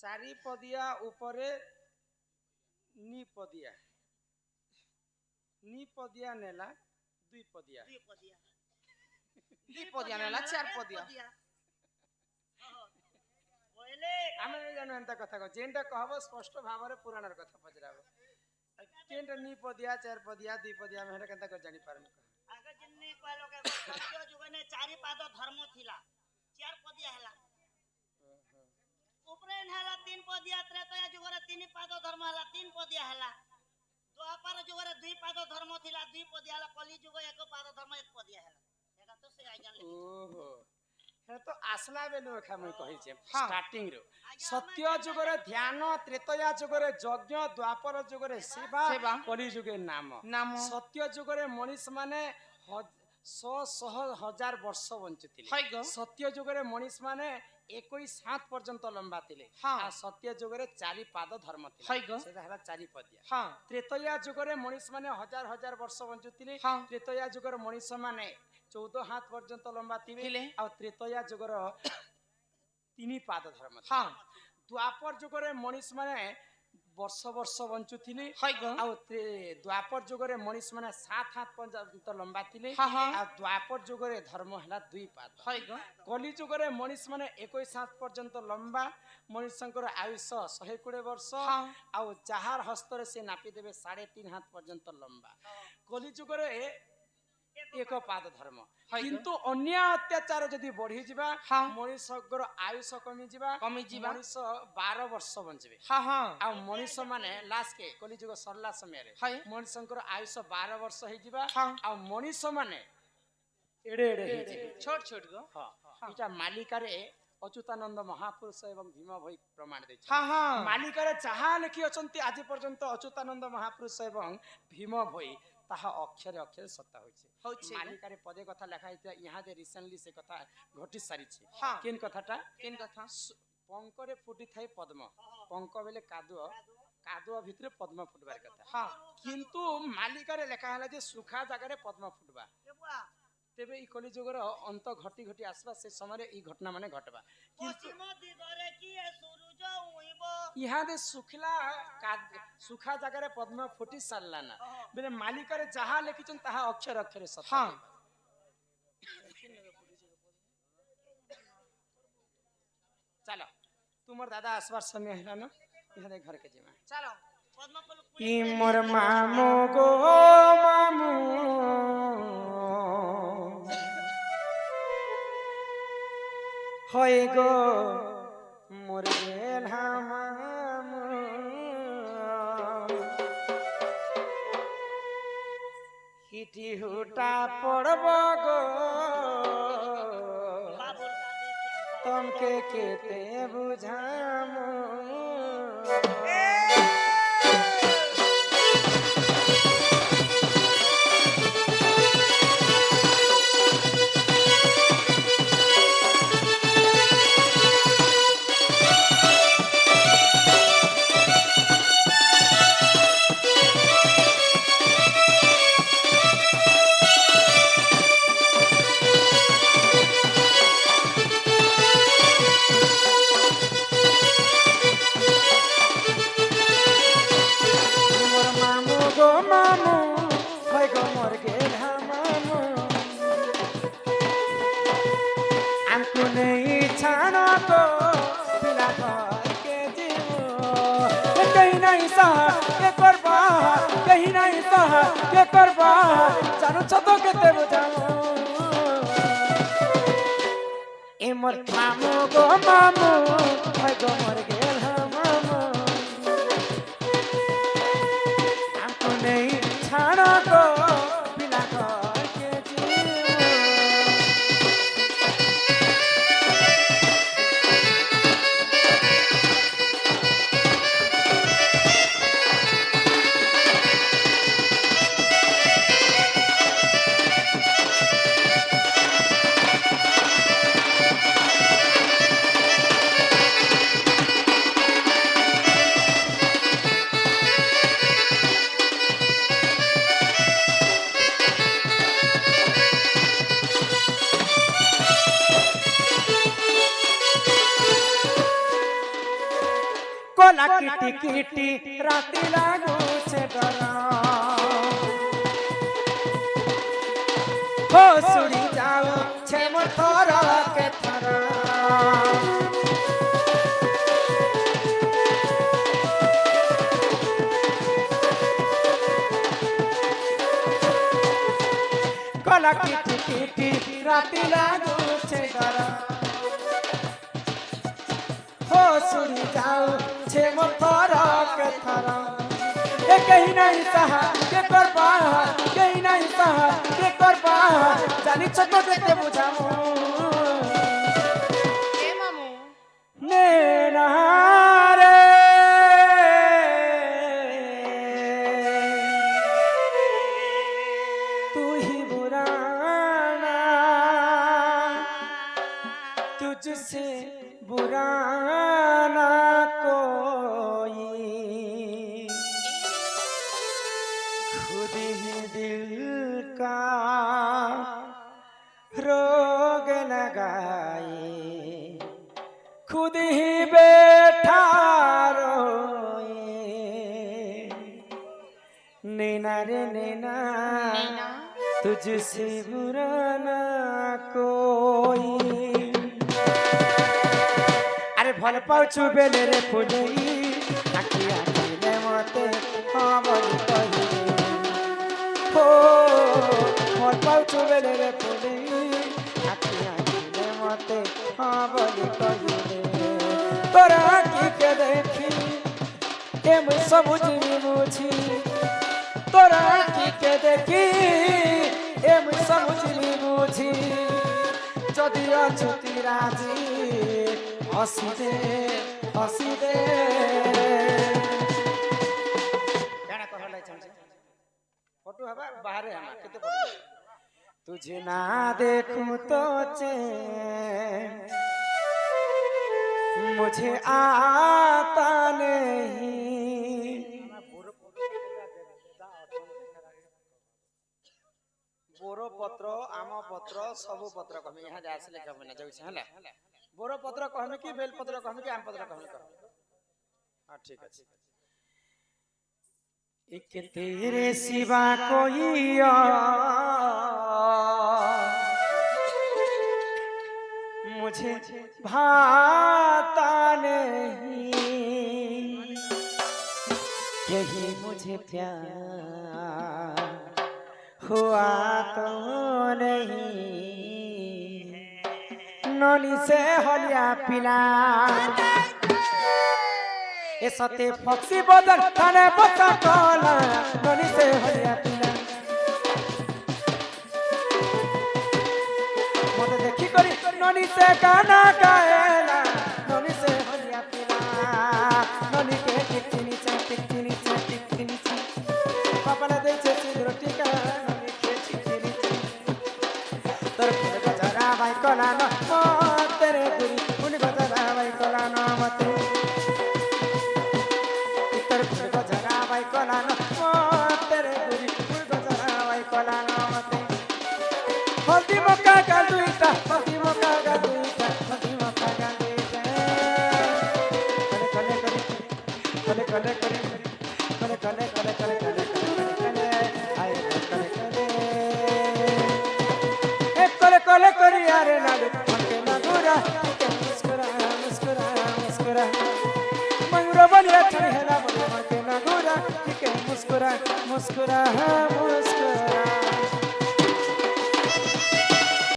ଚାରି ପଦିଆ ଉପରେ ନିପଦିଆ ନିପଦିଆ ନେଲା ଦୁଇ ପଦିଆ ନେଲା ଚାର ପଦିଆ ଆମେ ଜାଣୁ ଏନ୍ତା କଥା କହ ଯେନ୍ଟା कहब ସ୍ପଷ୍ଟ ଭାବରେ ପୁରାଣର କଥା ପଚରାବ କେନ୍ଟା ନିପଦିଆ ଚାର ପଦିଆ ଦୁଇ ପଦିଆ ଆମେ ହେଟା କେନ୍ତା କରି ଜାଣି ପାରୁନୁ ଆଗ ଜିନ୍ନି କହିଲ କେ ସତ୍ୟ ଯୁଗନେ ଚାରି ପାଦ ଧର୍ମ ଥିଲା ଚାର ପଦିଆ ହେଲା ଉପରେ ହେଲା ତିନ ପଦିଆ ତ୍ରେତୟା ଯୁଗରେ ତିନି ପାଦ ଧର୍ମ ହେଲା ତିନ ପଦିଆ ହେଲା ଦ୍ୱାପର ଯୁଗରେ ଦୁଇ ପାଦ ଧର୍ମ ଥିଲା ଦୁଇ ପଦିଆ ହେଲା କଲି ଯୁଗ ଏକ ପାଦ ଧର୍ମ ଏକ ପଦିଆ ହେଲା ଏଟା ତ ସେ ଆଜ୍ଞା ଓହୋ हे तो आसला बेलु एखा मैं कहि छे स्टार्टिंग रो सत्य जुगरे ध्यान त्रेतया जुगरे यज्ञ द्वापर जुगरे सेवा कली जुगे नाम सत्य जुगरे मनीष माने 100,000 वर्ष बंचुथिले सत्य जुगरे मनीष माने 21 पर्यंत लंबा थिले आ सत्य जुगरे चारि पाद धर्म थिले सेटा हला चारि पदिया त्रेतया जुगरे मनीष माने हजार वर्ष बंचुथिले त्रेतया जुगरे मनीष माने 14 हाथ पर्यंत लंबा थिले आ त्रेतया जुगर 3 पाद धर्म द्वापर जुगरे मनीष माने वर्ष बंचुथिले आ द्वापर जुगरे मनीष माने 7 हाथ पर्यंत लंबा थिले आ द्वापर जुगरे धर्म हला 2 पाद कली जुगरे मनीष माने 21 हाथ पर्यंत लंबा मनीषंकर आयुष 120 वर्ष आ जहार हस्तर से नापी देबे 3.5 हाथ पर्यंत लंबा कली जुगरे एक पाद धर्म किंतु अन्य अत्याचार जदि बढ़ी जिबा मनीषकर आयुष कमी जिबा मनीष 12 वर्ष बंचबे आ मनीष माने लास्ट के कली जुग सरला समय रे मनीषकर आयुष 12 वर्ष हे जिबा आ मनीष माने एडे एडे हे जिबे छोट गो इटा मालिका रे अच्युतानंद महापुरुष एवं भीम भई प्रमाण दे मालिका रे जहा लिखि अछंती आज पर्यंत अच्युतानंद महापुरुष एवं भीम भई ताहा अक्षरे अक्षरे सत्ता होइछे मालिका रे पदे कथा लेखा हिता यहाँ दे रिसेंटली से कथा घटी सारी छे केन कथा पंक रे फुटी थाई पद्म पंक बेले कादुआ भितरे पद्म फुटबार कथा किंतु मालिका रे लेखा हला जे सुखा जगह रे पद्म फुटबा तेबे ई कली जुगर अंत घटी घटी आसबा से समय ई घटना माने घटबा पश्चिम दिगरे की सूरज उइबो यहाँ दे सुखा जगह रे पद्म फुटी सारला ना बेले मालिक रे जहा लिखिछन ताहा अक्षर अक्षरे सत्य चलो तुमर दादा आसबार समय हैला ना यहाँ दे घर के जिमा चलो पद्म फूल ई मोर मामू गो मामू होय गो मोर गेल मामू हिटी हुटा पड़ब गो तुमके केते बुझामू मोर मामू गो मामू भाई गो मोर गेल मामू हमको नहीं छाना को बिना घर के কলা কিটি কিটি রাতি লাগুছে ডরা হো সুড়ি যাও ছে মোর থর কে থর কলা কিটি কিটি রাতি লাগুছে ডরা हो सुनी जाओ छे मोर के थारा ए कहीं नहीं सहा के कर पा कहीं नहीं सहा के कर पा जानी छत देते बुझामो ए मामू ने रे तू ही बुराना तुझसे बुरा ना कोई खुद ही दिल का रोग लगाए खुद ही बैठा रोए नैना रे नैना तुझसे बुरा ना कोई भल पाउछु बेले रे फुलई आखि आखिले मते हाँ बोली कहिले हो भल पाउछु बेले रे फुलई आखि आखिले मते हाँ बोली कहिले तोरा आखि के देखी ए मुझ सबुझी मुझी तोरा आखि के देखी ए मुझ सबुझी मुझी जदि अछुति राजी हसी दे गाना कहलाई छमसे फोटो हवा बाहरे हम केते फोटो तुझे ना देखूं तो चैन मुझे आता नहीं बोरो पत्र आम पत्र सब पत्र कहमे यहाँ जा आसले कहमे ना जाउ हला बोरो पत्र कहमे कि बेल पत्र कहमे कि आम पत्र कहमे हां ठीक है एक तेरे सिवा कोई और मुझे भाता नहीं यही मुझे प्यार हुआ तो नहीं ननी से हलिया पिला ए सते फक्सी बदन थाने बता कला ननी से हलिया पिला मत देखी करी ननी से गाना गाएला ननी से हलिया पिला ननी के टिकनी पापा ने दे छे सिंदूर टीका ननी के टिकनी तोर फूल गजरा भाई कला न तेरे गुरी फूल गजरा भाई कला न मते तोर फूल गजरा भाई कला न तेरे गुरी फूल गजरा भाई कला न मते हल्दी मक्का का दुईटा हल्दी मक्का का दुईटा हल्दी मक्का का दुईटा कले कले कले कले कले कले कले कले कले कले कले करी यारे लाडू हमके ना गोरा के मुस्कुरा मुस्कुरा मुस्कुरा मंगरो बनिया छड़ी है ना हमके ना गोरा के मुस्कुरा मुस्कुरा मुस्कुरा